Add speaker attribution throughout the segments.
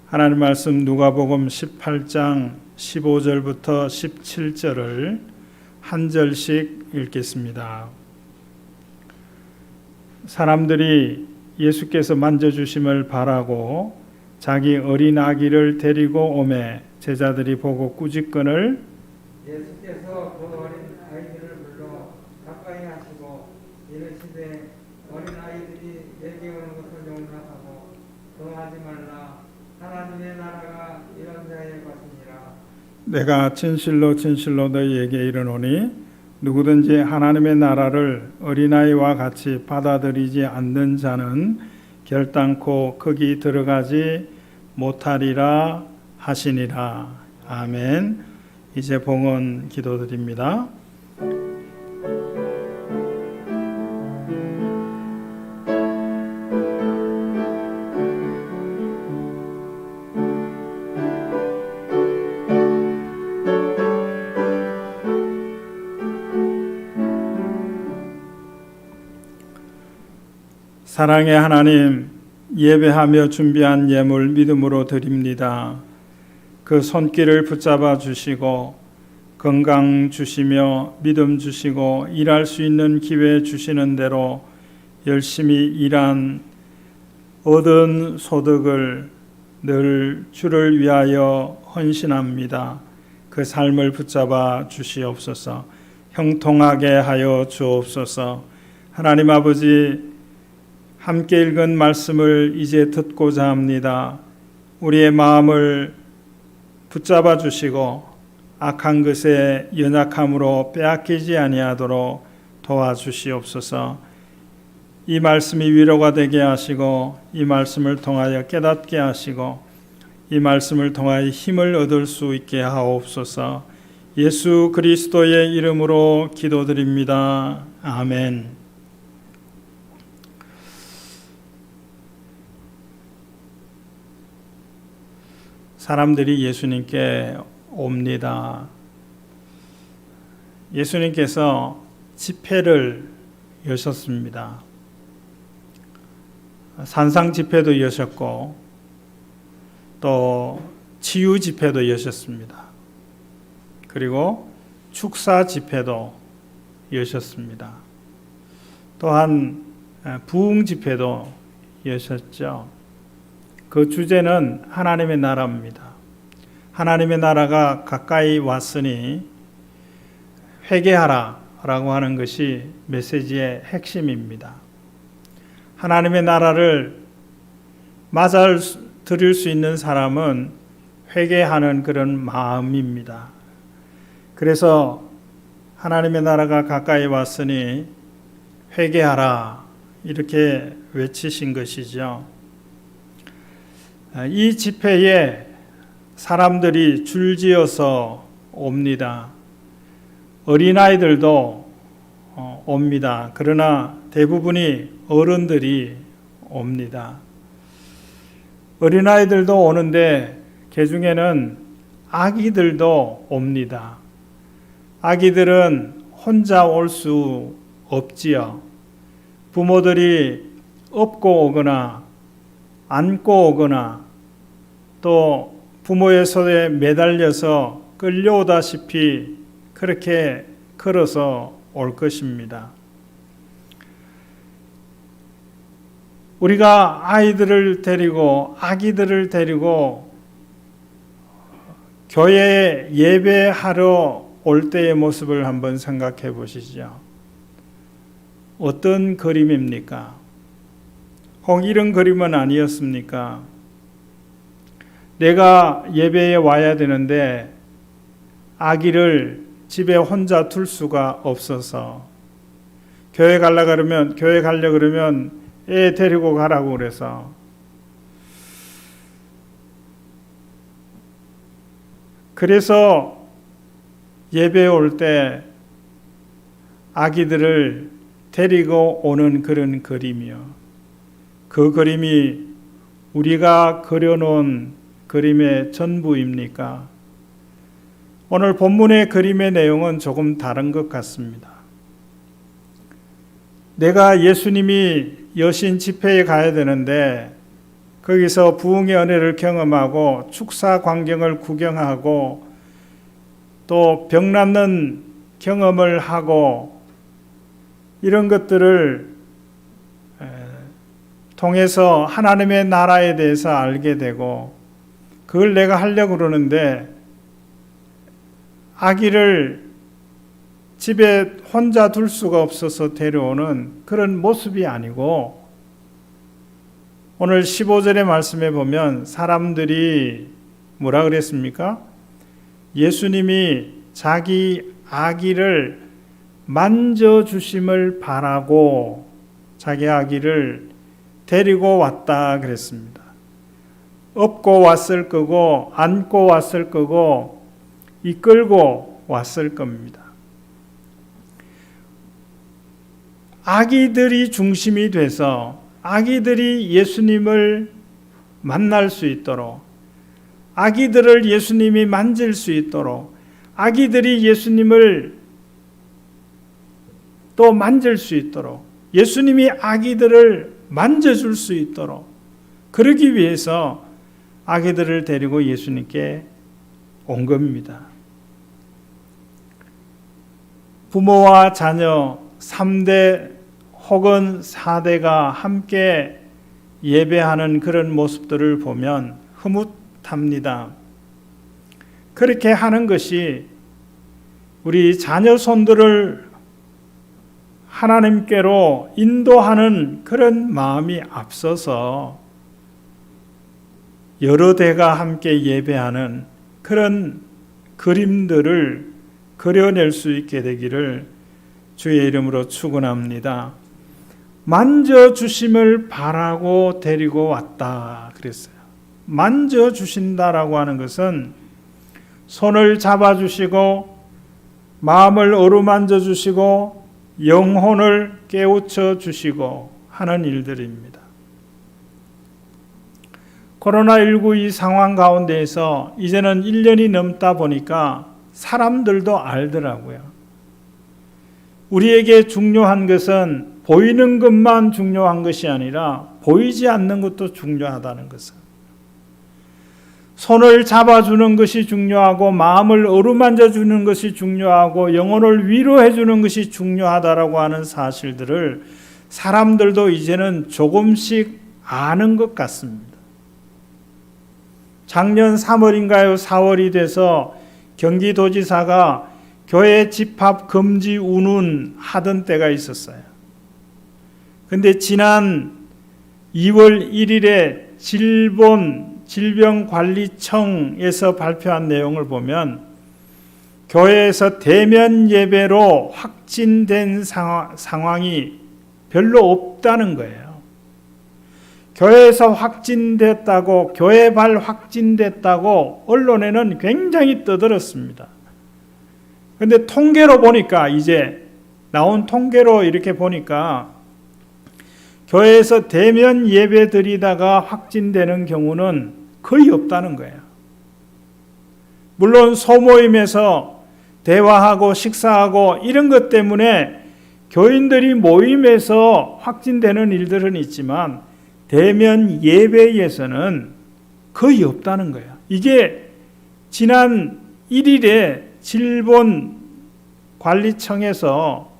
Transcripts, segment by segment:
Speaker 1: 하나님 말씀 누가복음 18장 15절부터 17절을 한 절씩 읽겠습니다. 사람들이 예수께서 만져주심을 바라고 자기 어린 아기를 데리고 오매 제자들이 보고 꾸짖거늘
Speaker 2: 예수께서 그 어린 아이들을 불러 가까이 하시고 이르시되 어린아이들이 내게 오는 것을 용납하고 동하지 말라. 하나님의 나라가 이런 자의 것이니라.
Speaker 1: 내가 진실로 진실로 너희에게 이르노니 누구든지 하나님의 나라를 어린아이와 같이 받아들이지 않는 자는 결단코 거기 들어가지 못하리라 하시니라. 아멘. 이제 봉헌 기도드립니다. 사랑의 하나님, 예배하며 준비한 예물 믿음으로 드립니다. 그 손길을 붙잡아 주시고 건강 주시며 믿음 주시고 일할 수 있는 기회 주시는 대로 열심히 일한 얻은 소득을 늘 주를 위하여 헌신합니다. 그 삶을 붙잡아 주시옵소서. 형통하게 하여 주옵소서. 하나님 아버지, 함께 읽은 말씀을 이제 듣고자 합니다. 우리의 마음을 붙잡아 주시고 악한 것에 연약함으로 빼앗기지 아니하도록 도와주시옵소서. 이 말씀이 위로가 되게 하시고 이 말씀을 통하여 깨닫게 하시고 이 말씀을 통하여 힘을 얻을 수 있게 하옵소서. 예수 그리스도의 이름으로 기도드립니다. 아멘. 사람들이 예수님께 옵니다. 예수님께서 집회를 여셨습니다. 산상 집회도 여셨고 또 치유 집회도 여셨습니다. 그리고 축사 집회도 여셨습니다. 또한 부흥 집회도 여셨죠. 그 주제는 하나님의 나라입니다. 하나님의 나라가 가까이 왔으니 회개하라 라고 하는 것이 메시지의 핵심입니다. 하나님의 나라를 맞아들일 수 있는 사람은 회개하는 그런 마음입니다. 그래서 하나님의 나라가 가까이 왔으니 회개하라 이렇게 외치신 것이죠. 이 집회에 사람들이 줄지어서 옵니다. 어린아이들도 옵니다. 그러나 대부분이 어른들이 옵니다. 어린아이들도 오는데 그 중에는 아기들도 옵니다. 아기들은 혼자 올 수 없지요. 부모들이 업고 오거나 안고 오거나 또 부모의 손에 매달려서 끌려오다시피 그렇게 걸어서 올 것입니다. 우리가 아이들을 데리고 아기들을 데리고 교회에 예배하러 올 때의 모습을 한번 생각해 보시죠. 어떤 그림입니까? 혹 이런 그림은 아니었습니까? 내가 예배에 와야 되는데 아기를 집에 혼자 둘 수가 없어서 교회 가려고 그러면 애 데리고 가라고 그래서 그래서 예배에 올 때 아기들을 데리고 오는 그런 그림이요. 그 그림이 우리가 그려놓은 그림의 전부입니까? 오늘 본문의 그림의 내용은 조금 다른 것 같습니다. 내가 예수님이 여신 집회에 가야 되는데 거기서 부흥의 은혜를 경험하고 축사 광경을 구경하고 또 병 낫는 경험을 하고 이런 것들을 통해서 하나님의 나라에 대해서 알게 되고 그걸 내가 하려고 그러는데 아기를 집에 혼자 둘 수가 없어서 데려오는 그런 모습이 아니고 오늘 15절의 말씀에 보면 사람들이 뭐라 그랬습니까? 예수님이 자기 아기를 만져주심을 바라고 자기 아기를 데리고 왔다 그랬습니다. 업고 왔을 거고 안고 왔을 거고 이끌고 왔을 겁니다. 아기들이 중심이 돼서 아기들이 예수님을 만날 수 있도록 아기들을 예수님이 만질 수 있도록 아기들이 예수님을 또 만질 수 있도록 예수님이 아기들을 만져줄 수 있도록 그러기 위해서 아기들을 데리고 예수님께 온 겁니다. 부모와 자녀 3대 혹은 4대가 함께 예배하는 그런 모습들을 보면 흐뭇합니다. 그렇게 하는 것이 우리 자녀 손들을 하나님께로 인도하는 그런 마음이 앞서서 여러 대가 함께 예배하는 그런 그림들을 그려낼 수 있게 되기를 주의 이름으로 축원합니다. 만져주심을 바라고 데리고 왔다 그랬어요. 만져주신다라고 하는 것은 손을 잡아주시고 마음을 어루만져 주시고 영혼을 깨우쳐 주시고 하는 일들입니다. 코로나19 이 상황 가운데에서 이제는 1년이 넘다 보니까 사람들도 알더라고요. 우리에게 중요한 것은 보이는 것만 중요한 것이 아니라 보이지 않는 것도 중요하다는 것은 손을 잡아주는 것이 중요하고 마음을 어루만져 주는 것이 중요하고 영혼을 위로해 주는 것이 중요하다라고 하는 사실들을 사람들도 이제는 조금씩 아는 것 같습니다. 작년 3월인가요? 4월이 돼서 경기도지사가 교회 집합 금지 운운 하던 때가 있었어요. 근데 지난 2월 1일에 질병관리청에서 발표한 내용을 보면 교회에서 대면 예배로 확진된 상황이 별로 없다는 거예요. 교회에서 확진됐다고, 교회발 확진됐다고 언론에는 굉장히 떠들었습니다. 그런데 통계로 보니까 이제 나온 통계로 이렇게 보니까 교회에서 대면 예배 드리다가 확진되는 경우는 거의 없다는 거예요. 물론 소모임에서 대화하고 식사하고 이런 것 때문에 교인들이 모임에서 확진되는 일들은 있지만 대면 예배에서는 거의 없다는 거예요. 이게 지난 1일에 질병관리청에서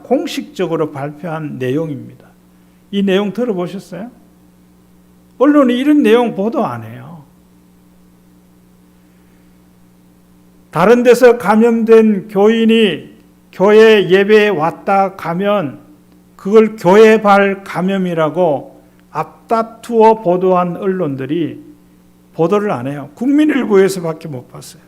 Speaker 1: 공식적으로 발표한 내용입니다. 이 내용 들어보셨어요? 언론이 이런 내용 보도 안 해요. 다른 데서 감염된 교인이 교회 예배에 왔다 가면 그걸 교회발 감염이라고 앞다투어 보도한 언론들이 보도를 안 해요. 국민일보에서밖에 못 봤어요.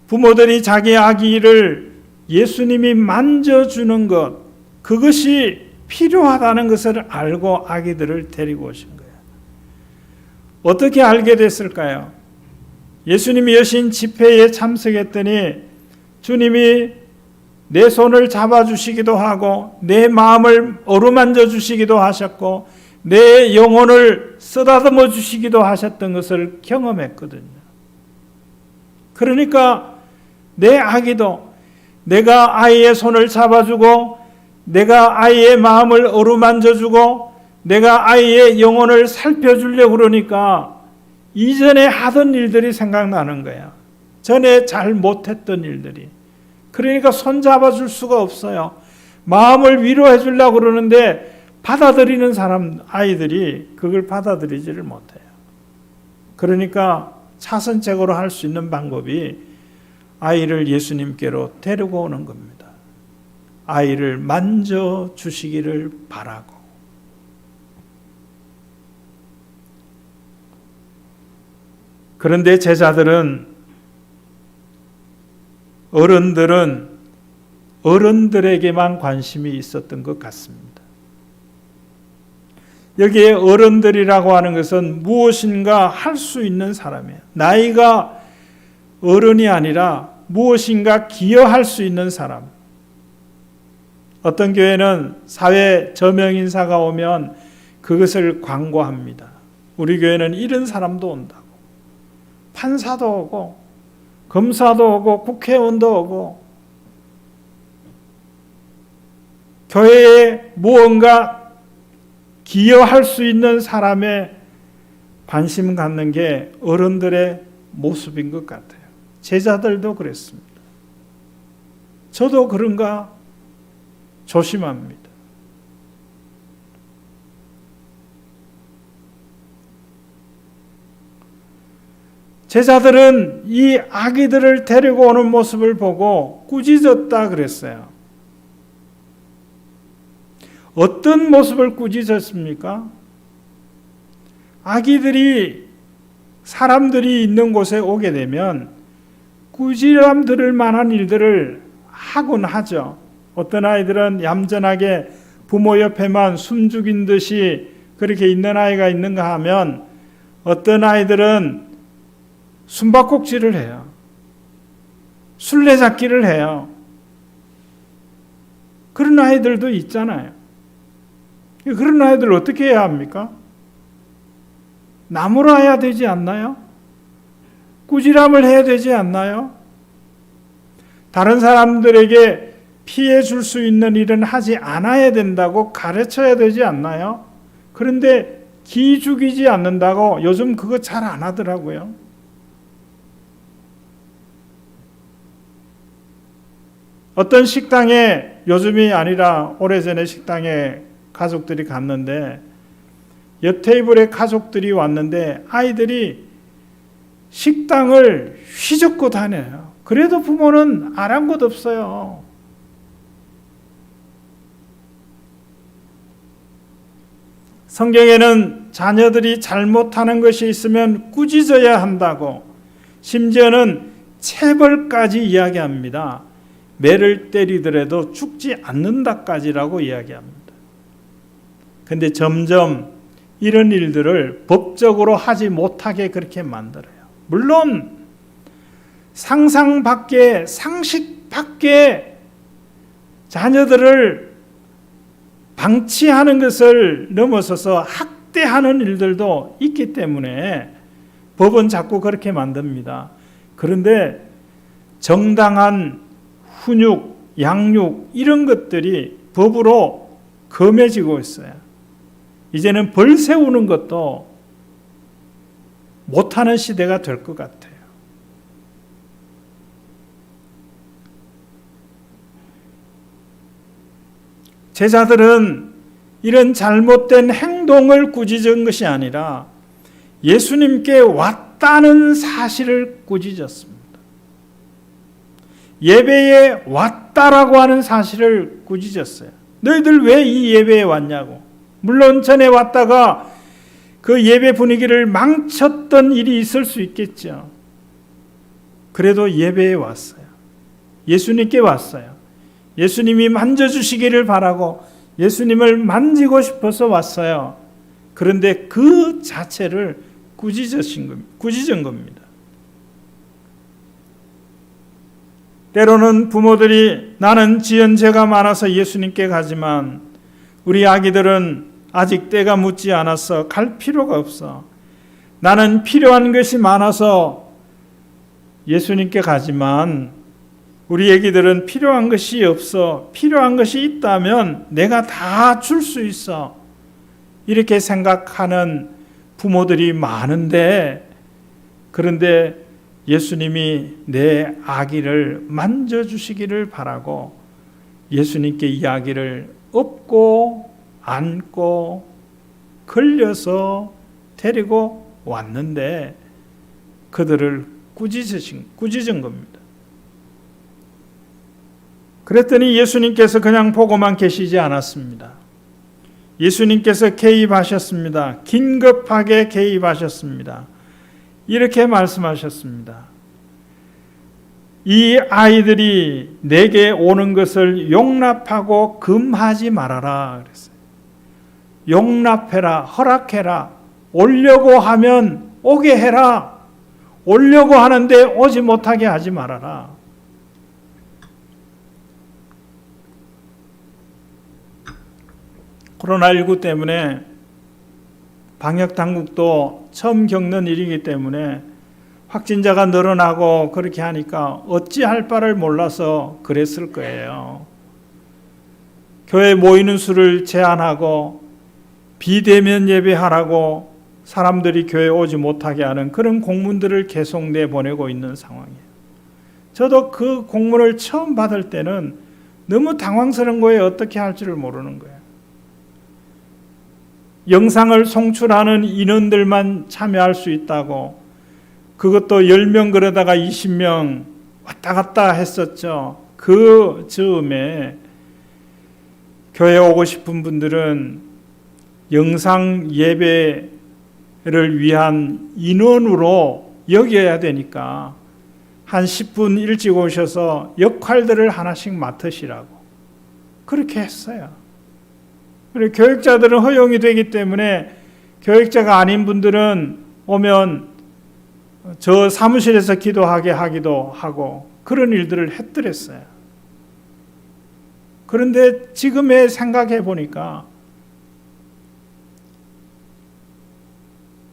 Speaker 1: 부모들이 자기 아기를 예수님이 만져주는 것, 그것이 필요하다는 것을 알고 아기들을 데리고 오신 거예요. 어떻게 알게 됐을까요? 예수님이 여신 집회에 참석했더니 주님이 내 손을 잡아주시기도 하고 내 마음을 어루만져 주시기도 하셨고 내 영혼을 쓰다듬어 주시기도 하셨던 것을 경험했거든요. 그러니까 내 아기도 내가 아이의 손을 잡아주고 내가 아이의 마음을 어루만져주고 내가 아이의 영혼을 살펴주려고 그러니까 이전에 하던 일들이 생각나는 거야. 전에 잘 못했던 일들이. 그러니까 손 잡아줄 수가 없어요. 마음을 위로해 주려고 그러는데 받아들이는 아이들이 그걸 받아들이지를 못해요. 그러니까 차선책으로 할 수 있는 방법이 아이를 예수님께로 데리고 오는 겁니다. 아이를 만져주시기를 바라고. 그런데 제자들은, 어른들에게만 관심이 있었던 것 같습니다. 여기에 어른들이라고 하는 것은 무엇인가 할 수 있는 사람이에요. 나이가 어른이 아니라 무엇인가 기여할 수 있는 사람. 어떤 교회는 사회 저명인사가 오면 그것을 광고합니다. 우리 교회는 이런 사람도 온다고. 판사도 오고 검사도 오고 국회의원도 오고 교회에 무언가 기여할 수 있는 사람에 관심 갖는 게 어른들의 모습인 것 같아요. 제자들도 그랬습니다. 저도 그런가 조심합니다. 제자들은 이 아기들을 데리고 오는 모습을 보고 꾸짖었다 그랬어요. 어떤 모습을 꾸짖었습니까? 아기들이 사람들이 있는 곳에 오게 되면 꾸지람 들을 만한 일들을 하곤 하죠. 어떤 아이들은 얌전하게 부모 옆에만 숨죽인 듯이 그렇게 있는 아이가 있는가 하면 어떤 아이들은 숨바꼭질을 해요. 술래잡기를 해요. 그런 아이들도 있잖아요. 그런 아이들 어떻게 해야 합니까? 나무라야 되지 않나요? 꾸지람을 해야 되지 않나요? 다른 사람들에게 피해 줄 수 있는 일은 하지 않아야 된다고 가르쳐야 되지 않나요? 그런데 기죽이지 않는다고 요즘 그거 잘 안 하더라고요. 어떤 식당에 요즘이 아니라 오래전에 식당에 가족들이 갔는데 옆 테이블에 가족들이 왔는데 아이들이 식당을 휘젓고 다녀요. 그래도 부모는 아랑곳 없어요. 성경에는 자녀들이 잘못하는 것이 있으면 꾸짖어야 한다고, 심지어는 체벌까지 이야기합니다. 매를 때리더라도 죽지 않는다까지라고 이야기합니다. 그런데 점점 이런 일들을 법적으로 하지 못하게 그렇게 만들어요. 물론 상상 밖에, 상식 밖에 자녀들을 방치하는 것을 넘어서서 학대하는 일들도 있기 때문에 법은 자꾸 그렇게 만듭니다. 그런데 정당한 훈육, 양육 이런 것들이 법으로 금해지고 있어요. 이제는 벌 세우는 것도 못하는 시대가 될 것 같아요. 제자들은 이런 잘못된 행동을 꾸짖은 것이 아니라 예수님께 왔다는 사실을 꾸짖었습니다. 예배에 왔다라고 하는 사실을 꾸짖었어요. 너희들 왜 이 예배에 왔냐고. 물론 전에 왔다가 그 예배 분위기를 망쳤던 일이 있을 수 있겠죠. 그래도 예배에 왔어요. 예수님께 왔어요. 예수님이 만져주시기를 바라고 예수님을 만지고 싶어서 왔어요. 그런데 그 자체를 꾸짖은 겁니다. 때로는 부모들이 나는 지은 죄가 많아서 예수님께 가지만 우리 아기들은 아직 때가 묻지 않아서 갈 필요가 없어. 나는 필요한 것이 많아서 예수님께 가지만 우리 애기들은 필요한 것이 없어. 필요한 것이 있다면 내가 다 줄 수 있어. 이렇게 생각하는 부모들이 많은데, 그런데 예수님이 내 아기를 만져주시기를 바라고 예수님께 이 아기를 업고 안고 걸려서 데리고 왔는데 그들을 꾸짖은 겁니다. 그랬더니 예수님께서 그냥 보고만 계시지 않았습니다. 예수님께서 개입하셨습니다. 긴급하게 개입하셨습니다. 이렇게 말씀하셨습니다. 이 아이들이 내게 오는 것을 용납하고 금하지 말아라 그랬어요. 용납해라, 허락해라. 오려고 하면 오게 해라. 오려고 하는데 오지 못하게 하지 말아라. 코로나19 때문에 방역당국도 처음 겪는 일이기 때문에 확진자가 늘어나고 그렇게 하니까 어찌할 바를 몰라서 그랬을 거예요. 교회 모이는 수를 제한하고 비대면 예배하라고 사람들이 교회에 오지 못하게 하는 그런 공문들을 계속 내보내고 있는 상황이에요. 저도 그 공문을 처음 받을 때는 너무 당황스러운 거예요. 어떻게 할지를 모르는 거예요. 영상을 송출하는 인원들만 참여할 수 있다고, 그것도 10명 그러다가 20명 왔다 갔다 했었죠. 그 즈음에 교회에 오고 싶은 분들은 영상 예배를 위한 인원으로 여겨야 되니까 한 10분 일찍 오셔서 역할들을 하나씩 맡으시라고 그렇게 했어요. 그리고 교육자들은 허용이 되기 때문에 교육자가 아닌 분들은 오면 저 사무실에서 기도하게 하기도 하고 그런 일들을 했더랬어요. 그런데 지금에 생각해 보니까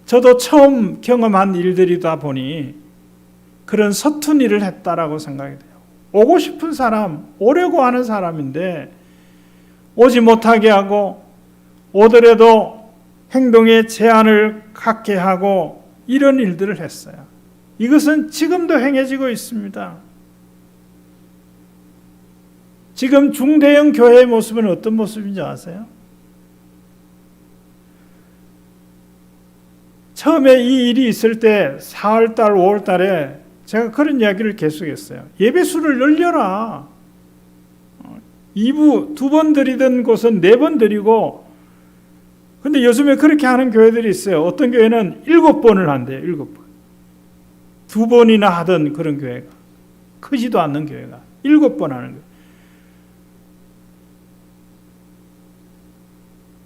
Speaker 1: 저도 처음 경험한 일들이다 보니 그런 서툰 일을 했다라고 생각이 돼요. 오고 싶은 사람, 오려고 하는 사람인데 오지 못하게 하고 오더라도 행동에 제한을 갖게 하고 이런 일들을 했어요. 이것은 지금도 행해지고 있습니다. 지금 중대형 교회의 모습은 어떤 모습인지 아세요? 처음에 이 일이 있을 때 4월달, 5월달에 제가 그런 이야기를 계속했어요. 예배수를 늘려라. 2부 2번 드리던 곳은 4번 드리고, 근데 요즘에 그렇게 하는 교회들이 있어요. 어떤 교회는 7번을 한대요. 7번. 2번이나 하던 그런 교회가, 크지도 않는 교회가 7번 하는 거예요.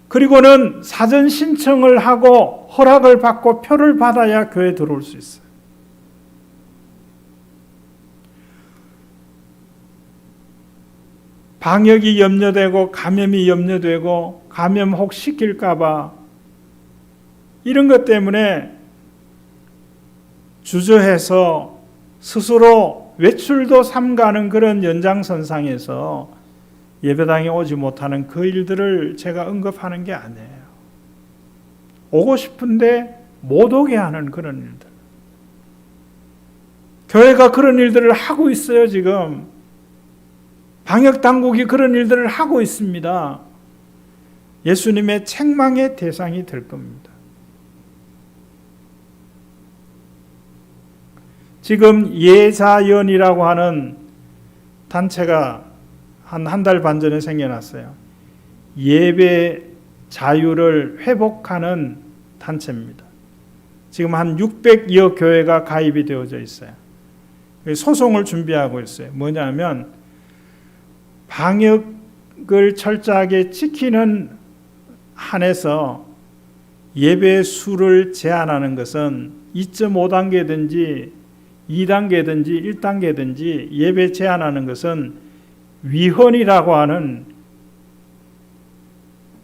Speaker 1: 그리고는 사전 신청을 하고 허락을 받고 표를 받아야 교회에 들어올 수 있어요. 방역이 염려되고 감염이 염려되고 감염 혹 시킬까 봐 이런 것 때문에 주저해서 스스로 외출도 삼가는 그런 연장선상에서 예배당에 오지 못하는 그 일들을 제가 언급하는 게 아니에요. 오고 싶은데 못 오게 하는 그런 일들. 교회가 그런 일들을 하고 있어요. 지금 방역당국이 그런 일들을 하고 있습니다. 예수님의 책망의 대상이 될 겁니다. 지금 예자연이라고 하는 단체가 한 달 반 전에 생겨났어요. 예배 자유를 회복하는 단체입니다. 지금 한 600여 교회가 가입이 되어져 있어요. 소송을 준비하고 있어요. 뭐냐면 방역을 철저하게 지키는 한에서 예배 수를 제한하는 것은 2.5단계든지 2단계든지 1단계든지 예배 제한하는 것은 위헌이라고 하는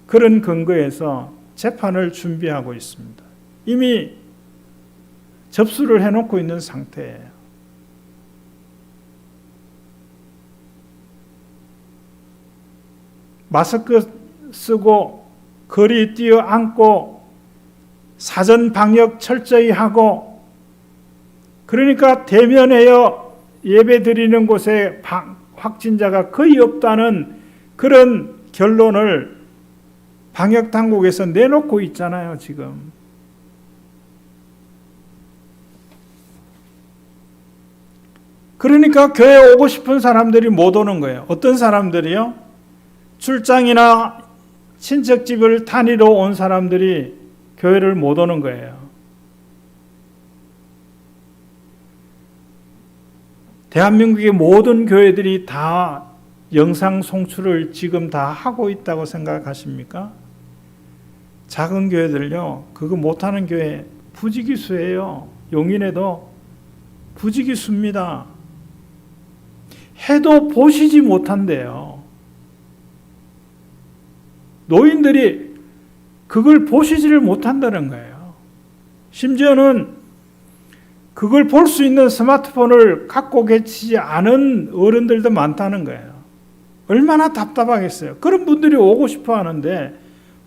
Speaker 1: 그런 근거에서 재판을 준비하고 있습니다. 이미 접수를 해놓고 있는 상태예요. 마스크 쓰고 거리 뛰어 앉고 사전 방역 철저히 하고, 그러니까 대면하여 예배 드리는 곳에 확진자가 거의 없다는 그런 결론을 방역 당국에서 내놓고 있잖아요, 지금. 그러니까 교회 오고 싶은 사람들이 못 오는 거예요. 어떤 사람들이요? 출장이나 친척집을 단위로 온 사람들이 교회를 못 오는 거예요. 대한민국의 모든 교회들이 다 영상 송출을 지금 다 하고 있다고 생각하십니까? 작은 교회들요, 그거 못하는 교회 부지기수예요. 용인에도 부지기수입니다. 해도 보시지 못한대요. 노인들이 그걸 보시지를 못한다는 거예요. 심지어는 그걸 볼 수 있는 스마트폰을 갖고 계시지 않은 어른들도 많다는 거예요. 얼마나 답답하겠어요. 그런 분들이 오고 싶어 하는데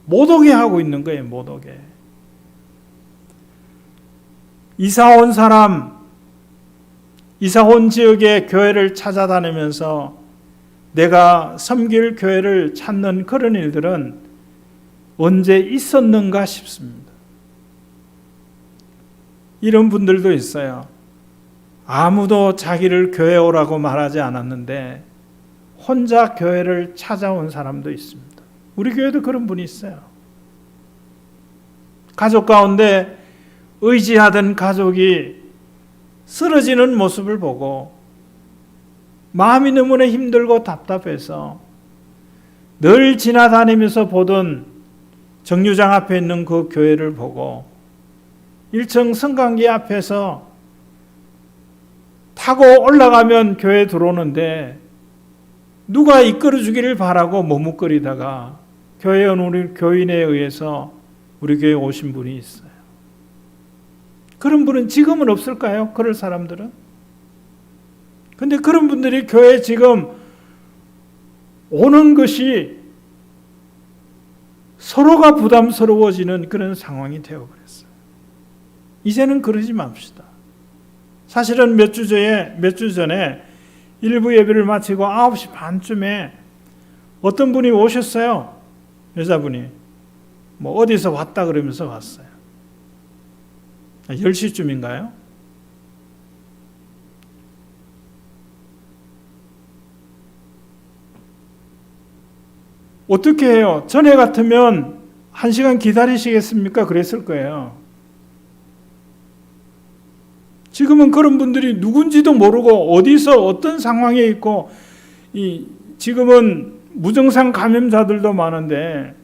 Speaker 1: 못 오게 하고 있는 거예요. 못 오게. 이사 온 사람, 이사 온 지역의 교회를 찾아다니면서 내가 섬길 교회를 찾는 그런 일들은 언제 있었는가 싶습니다. 이런 분들도 있어요. 아무도 자기를 교회 오라고 말하지 않았는데 혼자 교회를 찾아온 사람도 있습니다. 우리 교회도 그런 분이 있어요. 가족 가운데 의지하던 가족이 쓰러지는 모습을 보고 마음이 너무나 힘들고 답답해서 늘 지나다니면서 보던 정류장 앞에 있는 그 교회를 보고 1층 성강기 앞에서 타고 올라가면 교회 들어오는데 누가 이끌어 주기를 바라고 머뭇거리다가 교회 온 우리 교인에 의해서 우리 교회에 오신 분이 있어요. 그런 분은 지금은 없을까요? 그럴 사람들은? 근데 그런 분들이 교회에 지금 오는 것이 서로가 부담스러워지는 그런 상황이 되어버렸어요. 이제는 그러지 맙시다. 사실은 몇 주 전에 일부 예배를 마치고 9시 반쯤에 어떤 분이 오셨어요. 여자분이. 뭐 어디서 왔다 그러면서 왔어요. 10시쯤인가요? 어떻게 해요? 전에 같으면 1시간 기다리시겠습니까? 그랬을 거예요. 지금은 그런 분들이 누군지도 모르고 어디서 어떤 상황에 있고, 지금은 무증상 감염자들도 많은데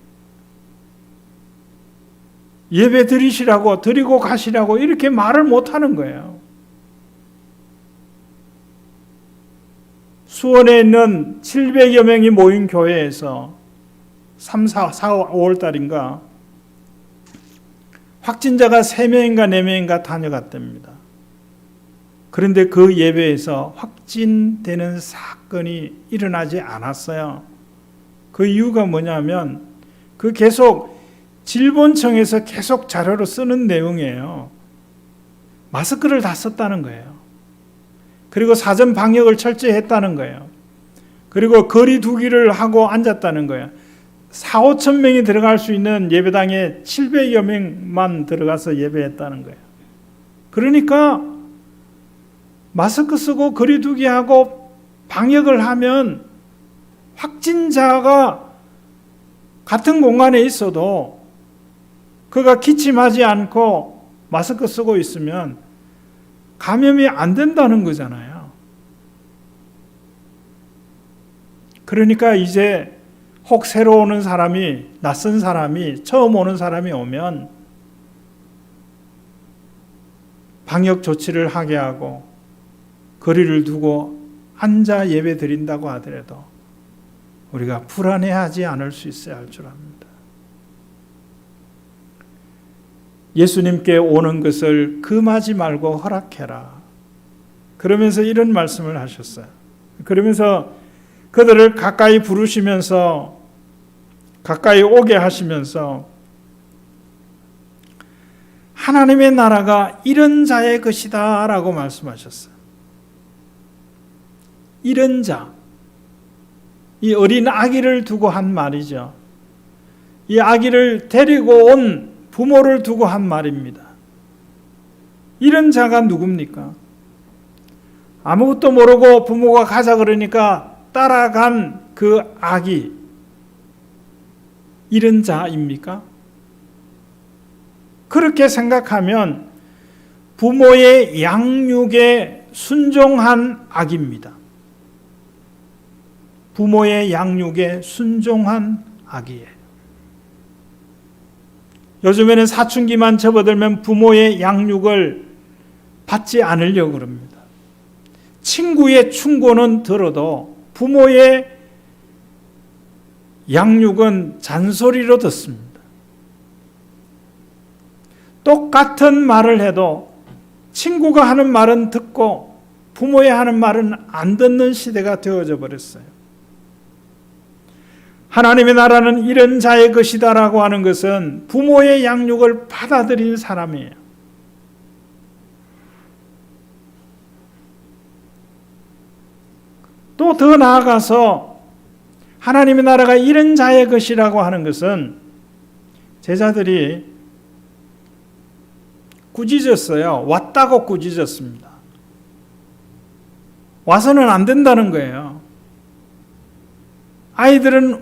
Speaker 1: 예배 드리고 가시라고 이렇게 말을 못하는 거예요. 수원에 있는 700여 명이 모인 교회에서 5월 달인가 확진자가 3명인가 4명인가 다녀갔답니다. 그런데 그 예배에서 확진되는 사건이 일어나지 않았어요. 그 이유가 뭐냐면 그 계속 질본청에서 계속 자료로 쓰는 내용이에요. 마스크를 다 썼다는 거예요. 그리고 사전 방역을 철저히 했다는 거예요. 그리고 거리 두기를 하고 앉았다는 거예요. 4,5천 명이 들어갈 수 있는 예배당에 700여 명만 들어가서 예배했다는 거예요. 그러니까 마스크 쓰고 거리 두기 하고 방역을 하면 확진자가 같은 공간에 있어도 그가 기침하지 않고 마스크 쓰고 있으면 감염이 안 된다는 거잖아요. 그러니까 이제 혹 새로 오는 사람이, 낯선 사람이, 처음 오는 사람이 오면 방역 조치를 하게 하고 거리를 두고 앉아 예배 드린다고 하더라도 우리가 불안해하지 않을 수 있어야 할 줄 압니다. 예수님께 오는 것을 금하지 말고 허락해라. 그러면서 이런 말씀을 하셨어요. 그러면서 그들을 가까이 부르시면서 가까이 오게 하시면서 하나님의 나라가 이런 자의 것이다 라고 말씀하셨어요. 이런 자, 이 어린 아기를 두고 한 말이죠. 이 아기를 데리고 온 부모를 두고 한 말입니다. 이런 자가 누굽니까? 아무것도 모르고 부모가 가자 그러니까 따라간 그 아기, 이런 자입니까? 그렇게 생각하면 부모의 양육에 순종한 아기입니다. 부모의 양육에 순종한 아기예요. 요즘에는 사춘기만 접어들면 부모의 양육을 받지 않으려고 그럽니다. 친구의 충고는 들어도 부모의 양육은 잔소리로 듣습니다. 똑같은 말을 해도 친구가 하는 말은 듣고 부모의 하는 말은 안 듣는 시대가 되어져 버렸어요. 하나님의 나라는 이런 자의 것이다라고 하는 것은 부모의 양육을 받아들인 사람이에요. 또 더 나아가서 하나님의 나라가 이런 자의 것이라고 하는 것은 제자들이 꾸짖었어요. 왔다고 꾸짖었습니다. 와서는 안 된다는 거예요. 아이들은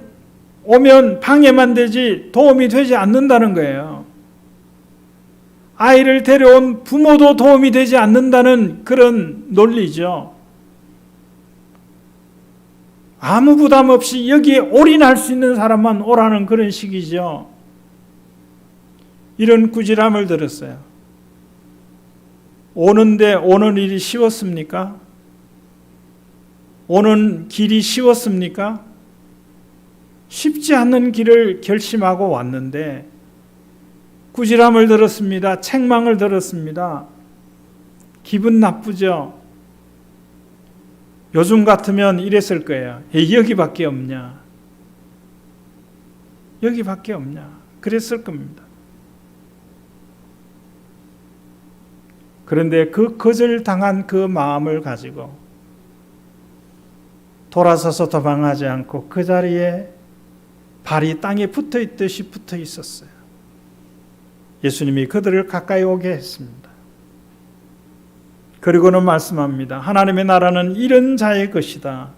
Speaker 1: 오면 방해만 되지 도움이 되지 않는다는 거예요. 아이를 데려온 부모도 도움이 되지 않는다는 그런 논리죠. 아무 부담 없이 여기에 올인할 수 있는 사람만 오라는 그런 식이죠. 이런 꾸지람을 들었어요. 오는데 오는 일이 쉬웠습니까? 오는 길이 쉬웠습니까? 쉽지 않는 길을 결심하고 왔는데 꾸지람을 들었습니다. 책망을 들었습니다. 기분 나쁘죠? 요즘 같으면 이랬을 거예요. 여기밖에 없냐? 여기밖에 없냐? 그랬을 겁니다. 그런데 그 거절당한 그 마음을 가지고 돌아서서 도망하지 않고 그 자리에 발이 땅에 붙어 있듯이 붙어 있었어요. 예수님이 그들을 가까이 오게 했습니다. 그리고는 말씀합니다. 하나님의 나라는 이런 자의 것이다.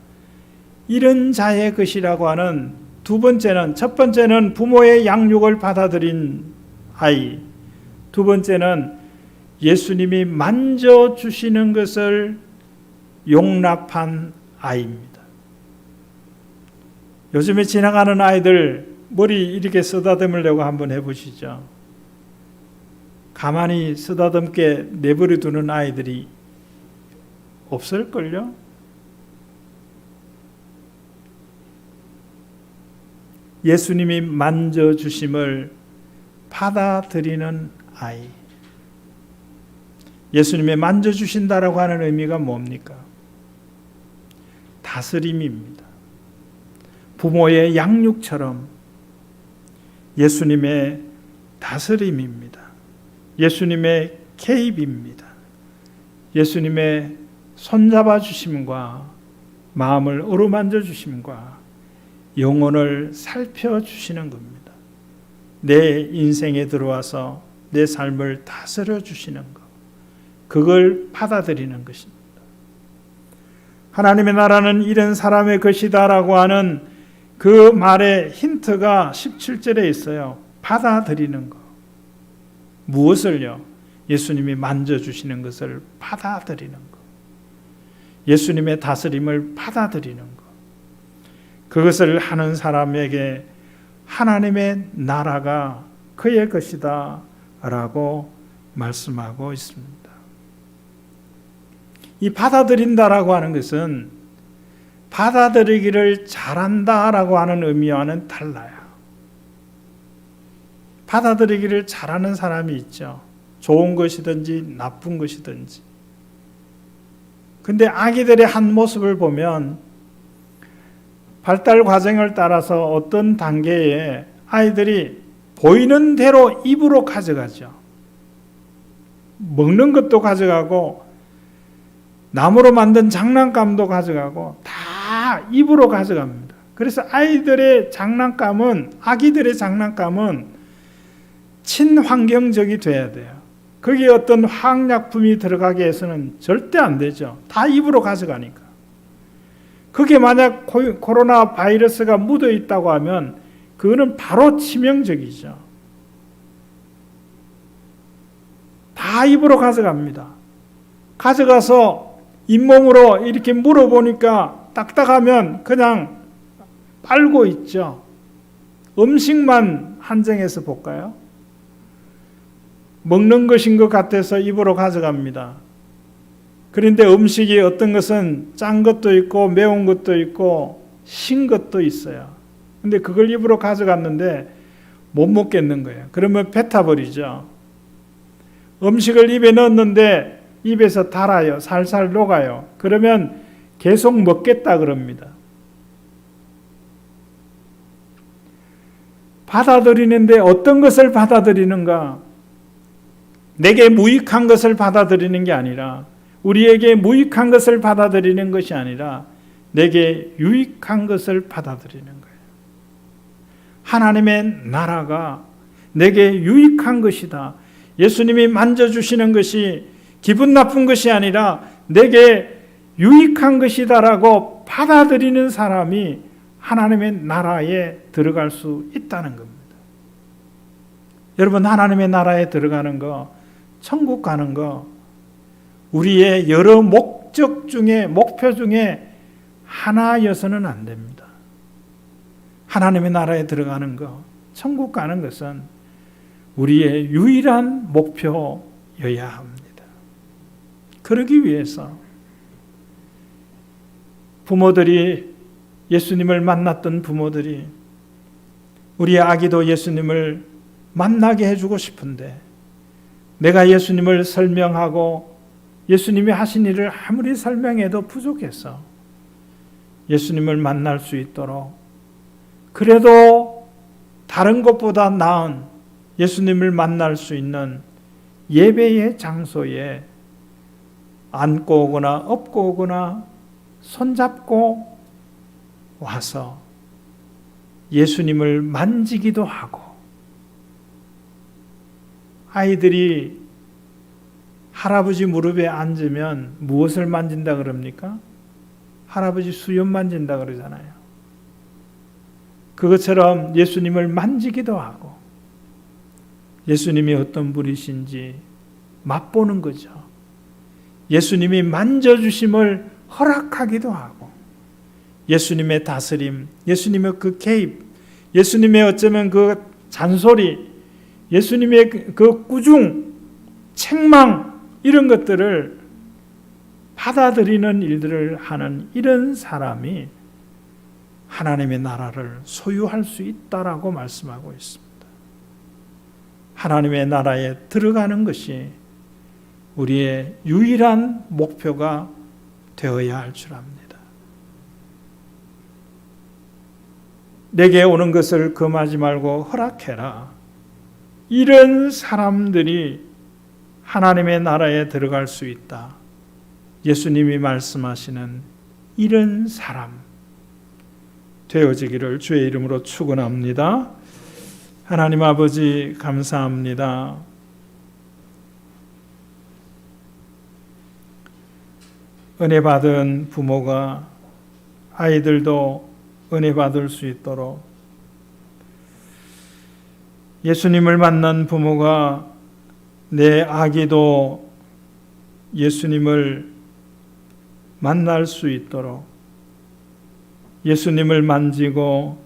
Speaker 1: 이런 자의 것이라고 하는 두 번째는, 첫 번째는 부모의 양육을 받아들인 아이, 두 번째는 예수님이 만져주시는 것을 용납한 아이입니다. 요즘에 지나가는 아이들 머리 이렇게 쓰다듬으려고 한번 해보시죠. 가만히 쓰다듬게 내버려 두는 아이들이 없을걸요? 예수님이 만져주심을 받아들이는 아이. 예수님의 만져주신다라고 하는 의미가 뭡니까? 다스림입니다. 부모의 양육처럼 예수님의 다스림입니다. 예수님의 개입입니다. 예수님의 손잡아 주심과 마음을 어루만져 주심과 영혼을 살펴주시는 겁니다. 내 인생에 들어와서 내 삶을 다스려 주시는 것, 그걸 받아들이는 것입니다. 하나님의 나라는 이런 사람의 것이다라고 하는 그 말의 힌트가 17절에 있어요. 받아들이는 것. 무엇을요? 예수님이 만져주시는 것을 받아들이는 것. 예수님의 다스림을 받아들이는 것. 그것을 하는 사람에게 하나님의 나라가 그의 것이다 라고 말씀하고 있습니다. 이 받아들인다라고 하는 것은 받아들이기를 잘한다라고 하는 의미와는 달라요. 받아들이기를 잘하는 사람이 있죠. 좋은 것이든지 나쁜 것이든지. 근데 아기들의 한 모습을 보면 발달 과정을 따라서 어떤 단계에 아이들이 보이는 대로 입으로 가져가죠. 먹는 것도 가져가고 나무로 만든 장난감도 가져가고 다 입으로 가져갑니다. 그래서 아기들의 장난감은 친환경적이 돼야 돼요. 거기에 어떤 화학약품이 들어가게 해서는 절대 안 되죠. 다 입으로 가져가니까. 그게 만약 코로나 바이러스가 묻어 있다고 하면 그거는 바로 치명적이죠. 다 입으로 가져갑니다. 가져가서 잇몸으로 이렇게 물어보니까 딱딱하면 그냥 빨고 있죠. 음식만 한정해서 볼까요? 먹는 것인 것 같아서 입으로 가져갑니다. 그런데 음식이 어떤 것은 짠 것도 있고 매운 것도 있고 신 것도 있어요. 근데 그걸 입으로 가져갔는데 못 먹겠는 거예요. 그러면 뱉어버리죠. 음식을 입에 넣었는데 입에서 달아요. 살살 녹아요. 그러면 계속 먹겠다 그럽니다. 받아들이는데 어떤 것을 받아들이는가? 내게 무익한 것을 받아들이는 게 아니라, 우리에게 무익한 것을 받아들이는 것이 아니라 내게 유익한 것을 받아들이는 거예요. 하나님의 나라가 내게 유익한 것이다. 예수님이 만져주시는 것이 기분 나쁜 것이 아니라 내게 유익한 것이다라고 받아들이는 사람이 하나님의 나라에 들어갈 수 있다는 겁니다. 여러분, 하나님의 나라에 들어가는 거, 천국 가는 거, 우리의 여러 목표 중에 하나여서는 안 됩니다. 하나님의 나라에 들어가는 거, 천국 가는 것은 우리의 유일한 목표여야 합니다. 그러기 위해서 부모들이, 예수님을 만났던 부모들이 우리 아기도 예수님을 만나게 해주고 싶은데, 내가 예수님을 설명하고 예수님이 하신 일을 아무리 설명해도 부족해서 예수님을 만날 수 있도록, 그래도 다른 것보다 나은 예수님을 만날 수 있는 예배의 장소에 안고 오거나 업고 오거나 손잡고 와서 예수님을 만지기도 하고, 아이들이 할아버지 무릎에 앉으면 무엇을 만진다 그럽니까? 할아버지 수염 만진다 그러잖아요. 그것처럼 예수님을 만지기도 하고 예수님이 어떤 분이신지 맛보는 거죠. 예수님이 만져주심을 허락하기도 하고, 예수님의 다스림, 예수님의 그 개입, 예수님의 어쩌면 그 잔소리, 예수님의 그 꾸중, 책망, 이런 것들을 받아들이는 일들을 하는 이런 사람이 하나님의 나라를 소유할 수 있다라고 말씀하고 있습니다. 하나님의 나라에 들어가는 것이 우리의 유일한 목표가 되어야 할 줄 압니다. 내게 오는 것을 금하지 말고 허락해라. 이런 사람들이 하나님의 나라에 들어갈 수 있다. 예수님이 말씀하시는 이런 사람 되어지기를 주의 이름으로 축원합니다. 하나님 아버지, 감사합니다. 은혜 받은 부모가 아이들도 은혜 받을 수 있도록, 예수님을 만난 부모가 내 아기도 예수님을 만날 수 있도록 예수님을 만지고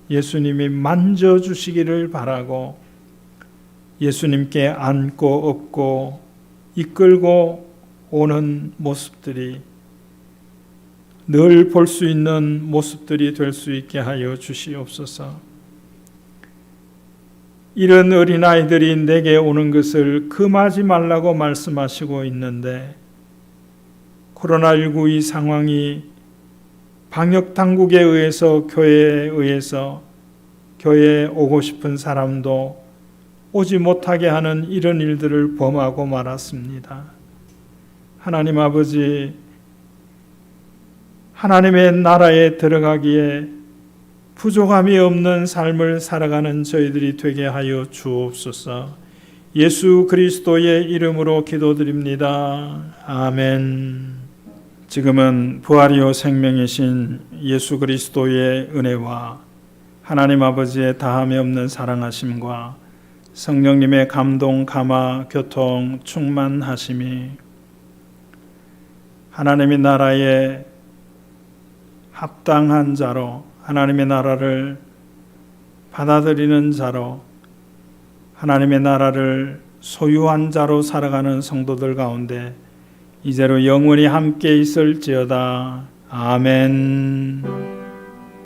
Speaker 1: 예수님이 만져주시기를 바라고, 예수님께 안고 업고 이끌고 오는 모습들이 늘 볼 수 있는 모습들이 될 수 있게 하여 주시옵소서. 이런 어린아이들이 내게 오는 것을 금하지 말라고 말씀하시고 있는데, 코로나19 이 상황이 방역 당국에 의해서 교회에 의해서 교회에 오고 싶은 사람도 오지 못하게 하는 이런 일들을 범하고 말았습니다. 하나님 아버지, 하나님의 나라에 들어가기에 부족함이 없는 삶을 살아가는 저희들이 되게 하여 주옵소서. 예수 그리스도의 이름으로 기도드립니다. 아멘. 지금은 부활이요 생명이신 예수 그리스도의 은혜와 하나님 아버지의 다함이 없는 사랑하심과 성령님의 감동, 감화, 교통, 충만하심이 하나님의 나라에 합당한 자로, 하나님의 나라를 받아들이는 자로, 하나님의 나라를 소유한 자로 살아가는 성도들 가운데 이제로 영원히 함께 있을지어다. 아멘.